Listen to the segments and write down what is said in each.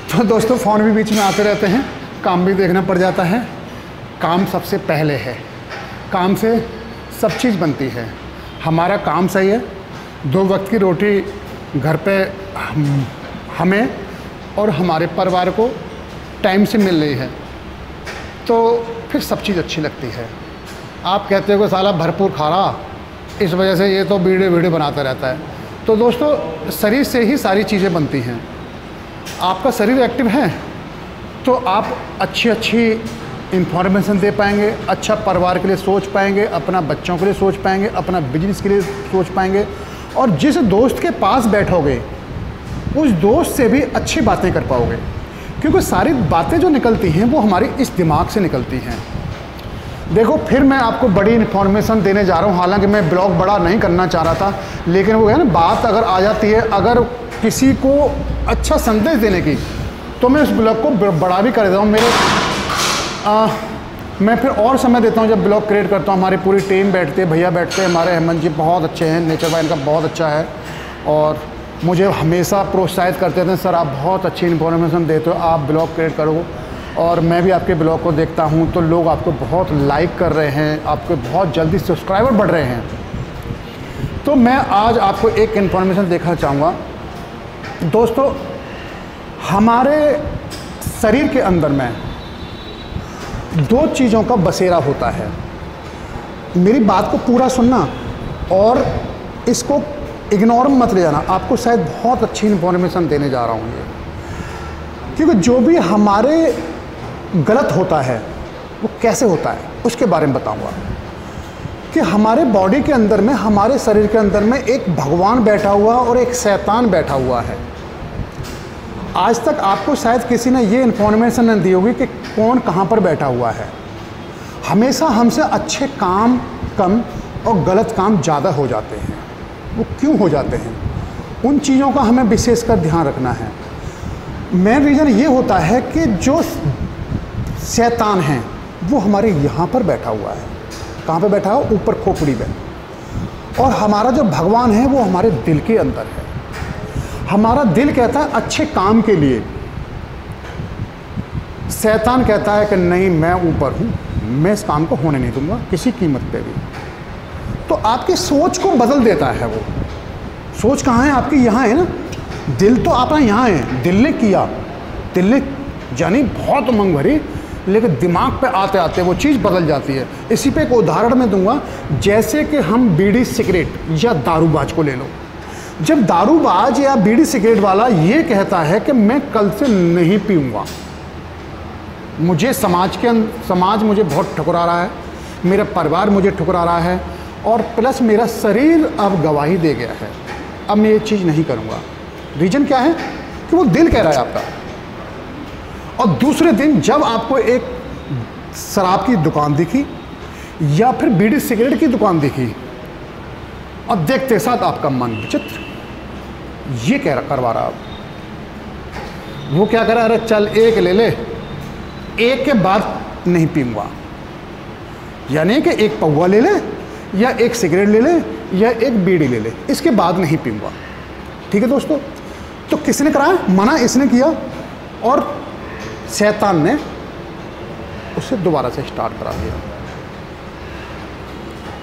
तो दोस्तों फ़ोन भी बीच में आते रहते हैं, काम भी देखना पड़ जाता है। काम सबसे पहले है, काम से सब चीज़ बनती है। हमारा काम सही है, 2 वक्त की रोटी घर पे हमें और हमारे परिवार को टाइम से मिल रही है, तो फिर सब चीज़ अच्छी लगती है। आप कहते हो कि साला भरपूर खा रहा, इस वजह से ये तो वीडियो बनाता रहता है। तो दोस्तों शरीर से ही सारी चीज़ें बनती हैं। आपका शरीर एक्टिव है तो आप अच्छी इंफॉर्मेशन दे पाएंगे, अच्छा परिवार के लिए सोच पाएंगे, अपना बच्चों के लिए सोच पाएंगे, अपना बिजनेस के लिए सोच पाएंगे, और जिस दोस्त के पास बैठोगे उस दोस्त से भी अच्छी बातें कर पाओगे, क्योंकि सारी बातें जो निकलती हैं वो हमारी इस दिमाग से निकलती हैं। देखो फिर मैं आपको बड़ी इन्फॉर्मेशन देने जा रहा हूँ, हालांकि मैं ब्लॉग बड़ा नहीं करना चाह रहा था, लेकिन वो है ना, बात अगर आ जाती है, अगर किसी को अच्छा संदेश देने की, तो मैं उस ब्लॉग को बड़ा भी कर देता हूँ। मैं फिर और समय देता हूँ जब ब्लॉग क्रिएट करता हूँ। हमारी पूरी टीम बैठती है, भैया बैठते हैं, हमारे हेमंत जी बहुत अच्छे हैं, नेचर बाय इनका बहुत अच्छा है, और मुझे हमेशा प्रोत्साहित करते थे, सर आप बहुत अच्छी इन्फॉर्मेशन देते हो, आप ब्लॉग क्रिएट करो। और मैं भी आपके ब्लॉग को देखता हूँ तो लोग आपको बहुत लाइक कर रहे हैं, आपके बहुत जल्दी सब्सक्राइबर बढ़ रहे हैं। तो मैं आज आपको एक इन्फॉर्मेशन देखना चाहूँगा। दोस्तों हमारे शरीर के अंदर में 2 चीज़ों का बसेरा होता है। मेरी बात को पूरा सुनना और इसको इग्नोर मत ले जाना, आपको शायद बहुत अच्छी इन्फॉर्मेशन देने जा रहा हूँ ये, क्योंकि जो भी हमारे गलत होता है वो कैसे होता है उसके बारे में बताऊंगा। कि हमारे बॉडी के अंदर में, हमारे शरीर के अंदर में एक भगवान बैठा हुआ और एक शैतान बैठा हुआ है। आज तक आपको शायद किसी ने ये इन्फॉर्मेशन नहीं दी होगी कि कौन कहाँ पर बैठा हुआ है। हमेशा हमसे अच्छे काम कम और गलत काम ज़्यादा हो जाते हैं। वो क्यों हो जाते हैं, उन चीज़ों का हमें विशेषकर ध्यान रखना है। मेन रीज़न ये होता है कि जो शैतान है वो हमारे यहाँ पर बैठा हुआ है। कहाँ पे बैठा है? ऊपर खोपड़ी में। और हमारा जो भगवान है वो हमारे दिल के अंदर है। हमारा दिल कहता है अच्छे काम के लिए, शैतान कहता है कि नहीं मैं ऊपर हूँ, मैं इस काम को होने नहीं दूंगा किसी कीमत पे भी। तो आपकी सोच को बदल देता है वो। सोच कहाँ है आपकी? यहाँ है ना। दिल तो आपका यहाँ है, दिल ने किया, दिल ने जानी बहुत उमंग भरी, लेकिन दिमाग पे आते आते वो चीज़ बदल जाती है। इसी पे एक उदाहरण मैं दूंगा, जैसे कि हम बीड़ी सिगरेट या दारूबाज को ले लो। जब दारूबाज या बीड़ी सिगरेट वाला ये कहता है कि मैं कल से नहीं पीऊँगा, मुझे समाज मुझे बहुत ठुकरा रहा है, मेरा परिवार मुझे ठुकरा रहा है, और प्लस मेरा शरीर अब गवाही दे गया है, अब मैं ये चीज़ नहीं करूँगा। रीज़न क्या है? कि वो दिल कह रहा है आपका। और दूसरे दिन जब आपको एक शराब की दुकान दिखी या फिर बीड़ी सिगरेट की दुकान दिखी, और देखते साथ आपका मन विचित्र ये करवा रहा। वो क्या करा? अरे चल एक ले ले, एक के बाद नहीं पीऊँगा, यानी कि एक पौवा ले ले या एक सिगरेट ले ले या एक बीड़ी ले ले, इसके बाद नहीं पीऊँगा। ठीक है दोस्तों, तो किसने कराया? मना इसने किया, और शैतान ने उसे दोबारा से स्टार्ट करा दिया।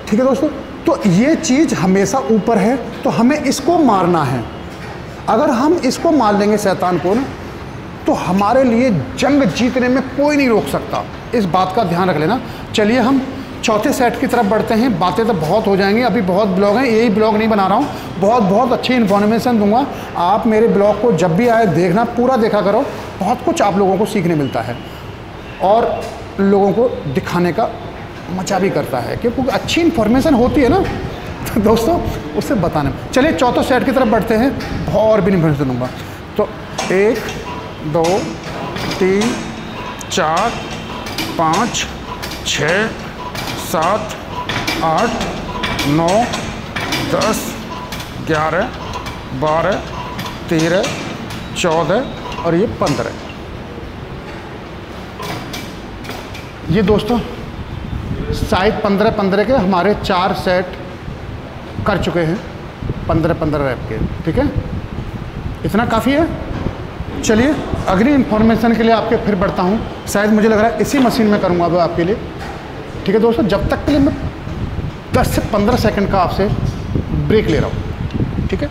ठीक है दोस्तों, तो ये चीज़ हमेशा ऊपर है, तो हमें इसको मारना है। अगर हम इसको मार लेंगे शैतान को ना, तो हमारे लिए जंग जीतने में कोई नहीं रोक सकता। इस बात का ध्यान रख लेना। चलिए हम चौथे सेट की तरफ बढ़ते हैं। बातें तो बहुत हो जाएंगी, अभी बहुत ब्लॉग हैं, यही ब्लॉग नहीं बना रहा हूँ, बहुत अच्छी इन्फॉर्मेशन दूंगा। आप मेरे ब्लॉग को जब भी आए देखना, पूरा देखा करो, बहुत कुछ आप लोगों को सीखने मिलता है और लोगों को दिखाने का मजा भी करता है, क्योंकि अच्छी इन्फॉर्मेशन होती है ना, तो दोस्तों उससे बताने। चलिए चौथे सेट की तरफ बढ़ते हैं, और भी इन्फॉर्मेशन दूंगा। तो 1 2 3 4 5 6 7 8 9 10 11 12 13 14 और ये 15। ये दोस्तों शायद 15 के हमारे 4 सेट कर चुके हैं, 15 रैप के। ठीक है, इतना काफ़ी है। चलिए अगली इन्फॉर्मेशन के लिए आपके फिर बढ़ता हूँ। शायद मुझे लग रहा है इसी मशीन में करूँगा अब आपके लिए। ठीक है दोस्तों, जब तक के लिए मैं 10 से 15 सेकंड का आपसे ब्रेक ले रहा हूँ। ठीक है।